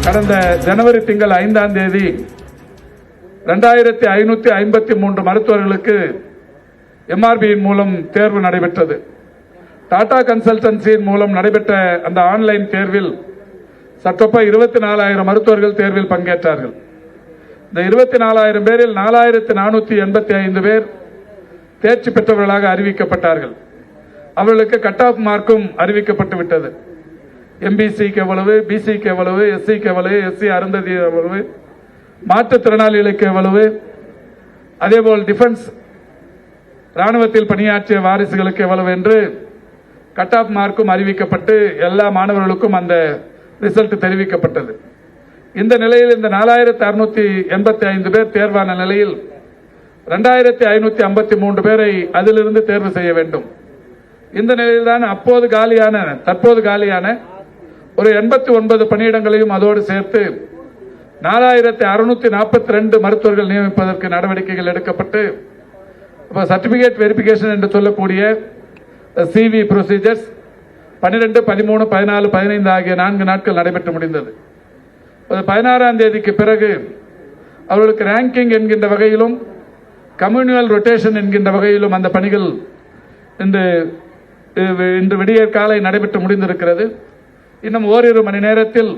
கடந்த ஜனவரி திங்கள் 5ஆம் தேதி 2553 மருத்துவர்களுக்கு எம்ஆர்பியின் மூலம் தேர்வு நடைபெற்றது. டாடா கன்சல்டன்சியின் மூலம் நடைபெற்ற அந்த ஆன்லைன் தேர்வில் சற்றொப்ப 24,000 மருத்துவர்கள் தேர்வில் பங்கேற்றார்கள். இந்த 24,000 பேரில் 4,485 பேர் தேர்ச்சி பெற்றவர்களாக அறிவிக்கப்பட்டார்கள். அவர்களுக்கு கட் ஆஃப் மார்க்கும் அறிவிக்கப்பட்டு விட்டது. எம்பிசிக்கு எவ்வளவு, பிசிக்கு எவ்வளவு, எஸ்சிக்கு எவ்வளவு, எஸ்சி அருந்ததி எவ்வளவு, மாற்றுத்திறனாளிகளுக்கு எவ்வளவு, அதேபோல் டிஃபென்ஸ் ராணுவத்தில் பணியாற்றிய வாரிசுகளுக்கு எவ்வளவு என்று கட் ஆஃப் மார்க்கும் அறிவிக்கப்பட்டு எல்லா மாணவர்களுக்கும் அந்த ரிசல்ட் தெரிவிக்கப்பட்டது. இந்த நிலையில் இந்த 4,685 பேர் தேர்வான நிலையில் 2,553 பேரை அதிலிருந்து தேர்வு செய்ய வேண்டும். இந்த நிலையில்தான் தற்போது காலியான ஒரு 89 பணியிடங்களையும் அதோடு சேர்த்து 4,642 மருத்துவர்கள் நியமிப்பதற்கு நடவடிக்கைகள் எடுக்கப்பட்டு சர்டிபிகேட் வெரிபிகேஷன் என்று சொல்லக்கூடிய சிவி ப்ரொசீஜர்ஸ் 12, 13, 14, 15 ஆகிய 4 நாட்கள் நடைபெற்று முடிந்தது. 16ஆம் தேதிக்கு பிறகு அவர்களுக்கு ரேங்கிங் என்கின்ற வகையிலும் கம்யூனியல் ரொட்டேஷன் என்கின்ற வகையிலும் அந்த பணிகள் இன்று விடியற் காலை நடைபெற்று முடிந்திருக்கிறது. இன்னும் ஓரிரு மணி நேரத்தில்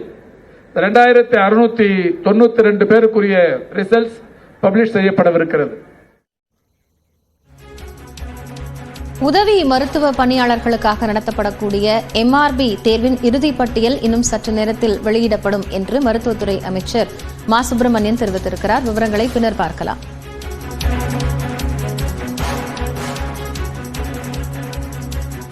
2,692 பேருக்குரிய ரிசல்ட்ஸ் பப்ளிஷ் செய்யப்படவிருக்கிறது. உதவி மருத்துவ பணியாளர்களுக்காக நடத்தப்படக்கூடிய எம்ஆர்பி தேர்வின் இறுதிப் பட்டியல் இன்னும் சற்று நேரத்தில் வெளியிடப்படும் என்று மருத்துவத்துறை அமைச்சர் மா சுப்பிரமணியன் தெரிவித்திருக்கிறார். விவரங்களை பின்னர் பார்க்கலாம்.